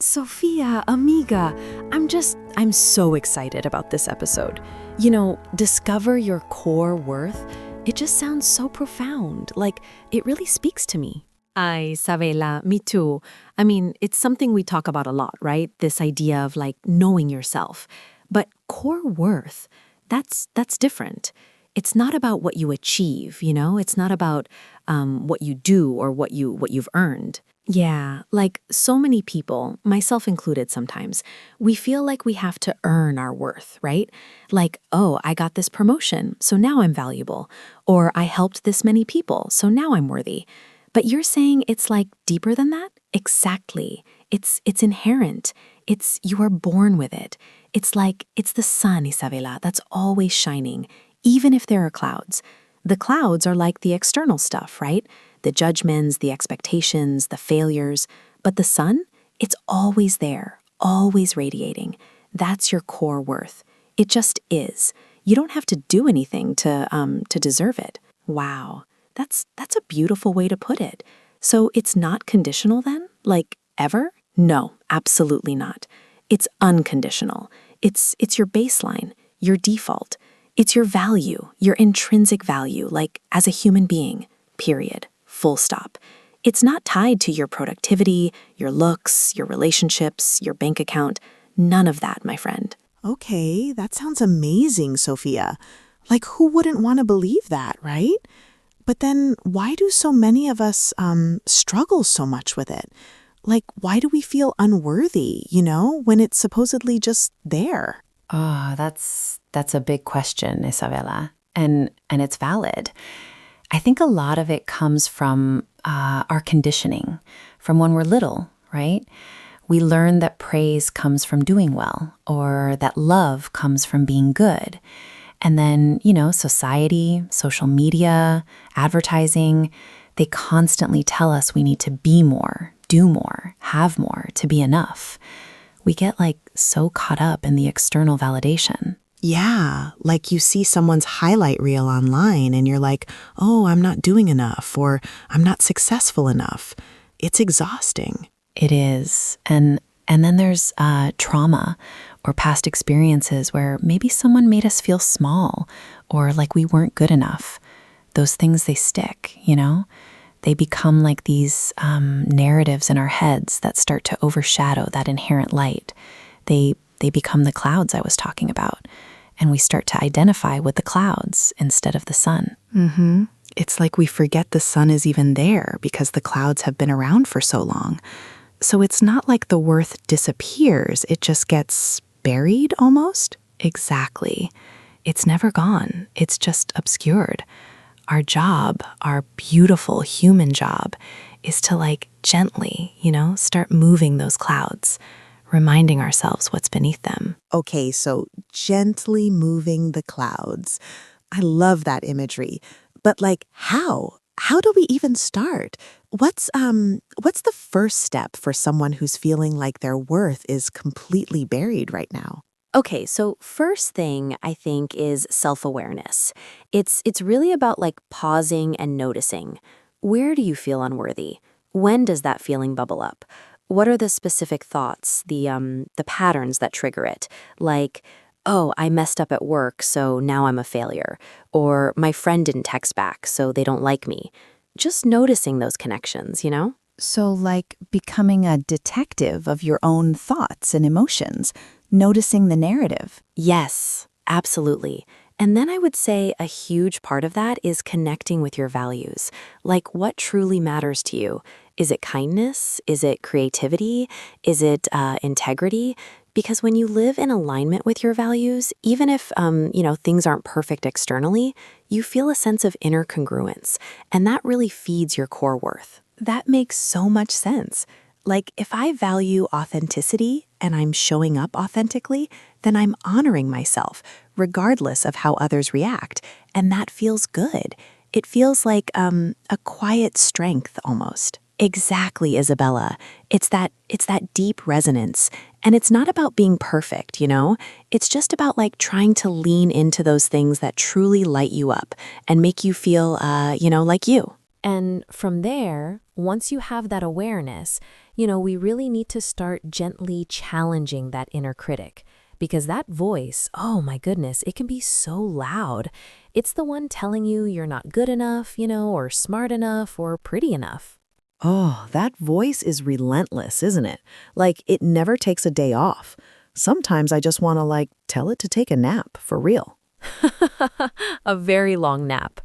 Sophia, amiga, I'm so excited about this episode. Discover your core worth. It just sounds so profound. Like, it really speaks to me. Ay, Isabela, me too. I mean, it's something we talk about a lot, right? This idea of like knowing yourself. But core worth, that's different. It's not about what you achieve, It's not about what you do or what you've earned. Yeah, like so many people, myself included sometimes, we feel like we have to earn our worth, right? Like, oh, I got this promotion, so now I'm valuable. Or I helped this many people, so now I'm worthy. But you're saying it's like deeper than that? Exactly. It's inherent. You are born with it. It's the sun, Isabela, that's always shining, even if there are clouds. The clouds are like the external stuff, right? The judgments, the expectations, the failures. But the sun, it's always there, always radiating. That's your core worth. It just is. You don't have to do anything to deserve it. Wow, that's a beautiful way to put it. So it's not conditional then? Like ever? No, absolutely not. It's unconditional. It's your baseline, your default. It's your value, your intrinsic value, like as a human being, period. Full stop. It's not tied to your productivity, your looks, your relationships, your bank account. None of that, my friend. Okay, that sounds amazing, Sophia. Like, who wouldn't want to believe that, right? But then why do so many of us struggle so much with it? Like, why do we feel unworthy, when it's supposedly just there? Oh, that's a big question, Isabella, and it's valid. I think a lot of it comes from our conditioning, from when we're little, right? We learn that praise comes from doing well, or that love comes from being good. And then, society, social media, advertising, they constantly tell us we need to be more, do more, have more to be enough. We get so caught up in the external validation. Yeah, like you see someone's highlight reel online and you're like, oh, I'm not doing enough or I'm not successful enough. It's exhausting. It is. And then there's trauma or past experiences where maybe someone made us feel small or like we weren't good enough. Those things, they stick, They become like these narratives in our heads that start to overshadow that inherent light. They become the clouds I was talking about. And we start to identify with the clouds instead of the sun. Mm-hmm. It's like we forget the sun is even there because the clouds have been around for so long. So it's not like the worth disappears. It just gets buried almost. Exactly. It's never gone. It's just obscured. Our job, our beautiful human job, is to gently, start moving those clouds, reminding ourselves what's beneath them. Okay, so gently moving the clouds. I love that imagery. But how? How do we even start? What's the first step for someone who's feeling like their worth is completely buried right now? Okay, so first thing I think is self-awareness. It's really about pausing and noticing. Where do you feel unworthy? When does that feeling bubble up? What are the specific thoughts, the patterns that trigger it? Like, oh, I messed up at work, so now I'm a failure. Or my friend didn't text back, so they don't like me. Just noticing those connections, So becoming a detective of your own thoughts and emotions, noticing the narrative. Yes, absolutely. And then I would say a huge part of that is connecting with your values. Like what truly matters to you? Is it kindness? Is it creativity? Is it integrity? Because when you live in alignment with your values, even if, things aren't perfect externally, you feel a sense of inner congruence. And that really feeds your core worth. That makes so much sense. Like, if I value authenticity and I'm showing up authentically, then I'm honoring myself, regardless of how others react. And that feels good. It feels like a quiet strength almost. Exactly, Isabella. It's that deep resonance. And it's not about being perfect, It's just about trying to lean into those things that truly light you up and make you feel, like you. And from there, once you have that awareness, we really need to start gently challenging that inner critic. Because that voice, oh my goodness, it can be so loud. It's the one telling you you're not good enough, or smart enough, or pretty enough. Oh, that voice is relentless, isn't it? Like, it never takes a day off. Sometimes I just want to, tell it to take a nap, for real. A very long nap.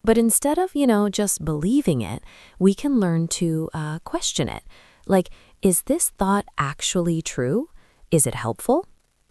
But instead of, just believing it, we can learn to question it. Like, is this thought actually true? Is it helpful?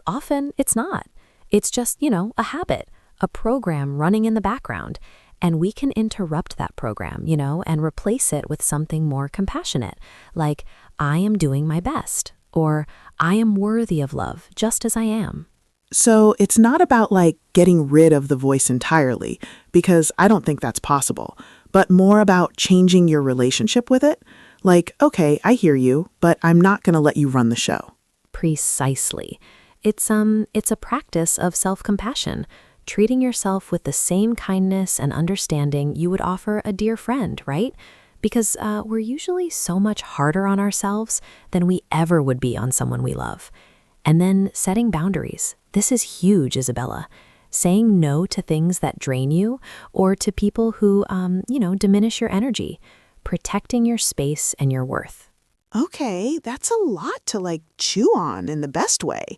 Often it's not. It's just, a habit, a program running in the background. And we can interrupt that program, and replace it with something more compassionate, like, I am doing my best, or I am worthy of love just as I am. So it's not about getting rid of the voice entirely, because I don't think that's possible, but more about changing your relationship with it. Like, okay, I hear you, but I'm not going to let you run the show. Precisely. It's a practice of self-compassion, treating yourself with the same kindness and understanding you would offer a dear friend, right? Because we're usually so much harder on ourselves than we ever would be on someone we love. And then setting boundaries. This is huge, Isabella. Saying no to things that drain you or to people who, diminish your energy. Protecting your space and your worth. Okay, that's a lot to chew on in the best way.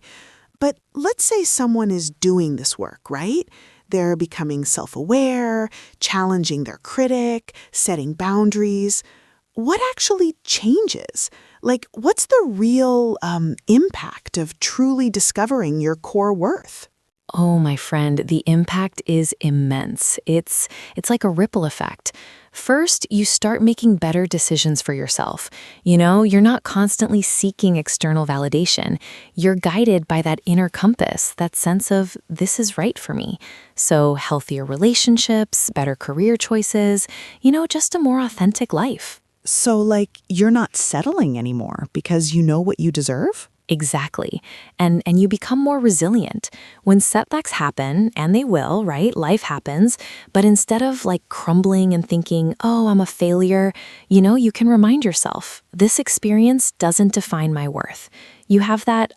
But let's say someone is doing this work, right? They're becoming self-aware, challenging their critic, setting boundaries. What actually changes? What's the real impact of truly discovering your core worth? Oh, my friend, the impact is immense. It's like a ripple effect. First, you start making better decisions for yourself. You're not constantly seeking external validation. You're guided by that inner compass, that sense of this is right for me. So healthier relationships, better career choices, just a more authentic life. So, you're not settling anymore because you know what you deserve? Exactly. And you become more resilient. When setbacks happen, and they will, right? Life happens. But instead of crumbling and thinking, oh, I'm a failure, you can remind yourself, this experience doesn't define my worth. You have that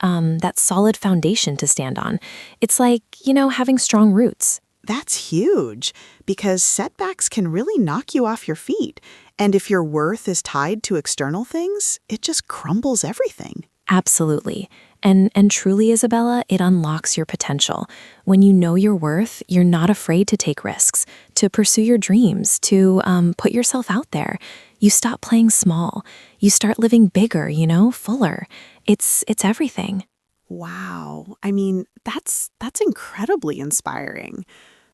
solid foundation to stand on. It's like, having strong roots. That's huge, because setbacks can really knock you off your feet. And if your worth is tied to external things, it just crumbles everything. Absolutely. And truly, Isabella, it unlocks your potential. When you know your worth, you're not afraid to take risks, to pursue your dreams, to put yourself out there. You stop playing small. You start living bigger, fuller. It's everything. Wow. I mean, that's incredibly inspiring.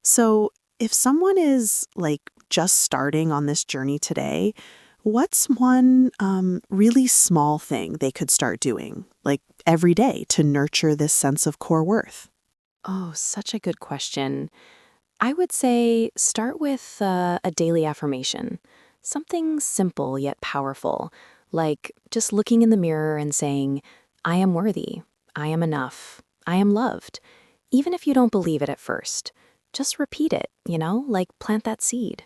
So if someone is just starting on this journey today, what's one really small thing they could start doing, every day, to nurture this sense of core worth? Oh, such a good question. I would say start with a daily affirmation. Something simple yet powerful, like just looking in the mirror and saying, I am worthy, I am enough, I am loved. Even if you don't believe it at first, just repeat it, plant that seed.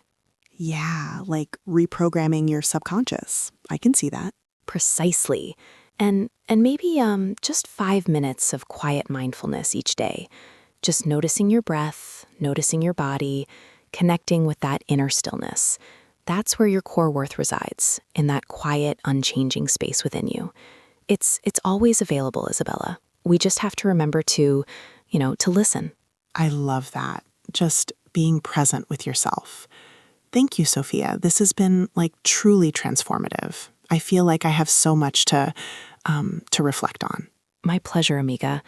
Yeah, reprogramming your subconscious. I can see that. Precisely. And maybe just 5 minutes of quiet mindfulness each day. Just noticing your breath, noticing your body, connecting with that inner stillness. That's where your core worth resides, in that quiet, unchanging space within you. It's always available, Isabella. We just have to remember to listen. I love that. Just being present with yourself. Thank you, Sophia. This has been truly transformative. I feel like I have so much to reflect on. My pleasure, amiga.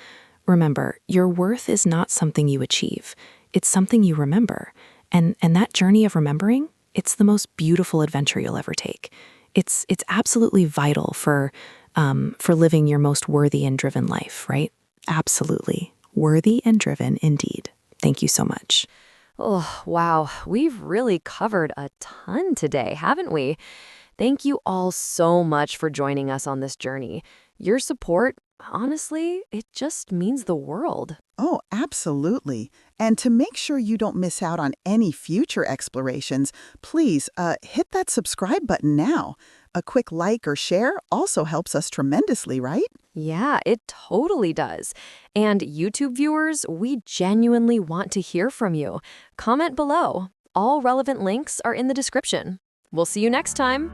Remember, your worth is not something you achieve. It's something you remember. And that journey of remembering, it's the most beautiful adventure you'll ever take. It's absolutely vital for living your most worthy and driven life, right? Absolutely. Worthy and driven indeed. Thank you so much. Oh, wow. We've really covered a ton today, haven't we? Thank you all so much for joining us on this journey. Your support, honestly, it just means the world. Oh, absolutely. And to make sure you don't miss out on any future explorations, please hit that subscribe button now. A quick like or share also helps us tremendously, right? Yeah, it totally does. And YouTube viewers, we genuinely want to hear from you. Comment below. All relevant links are in the description. We'll see you next time.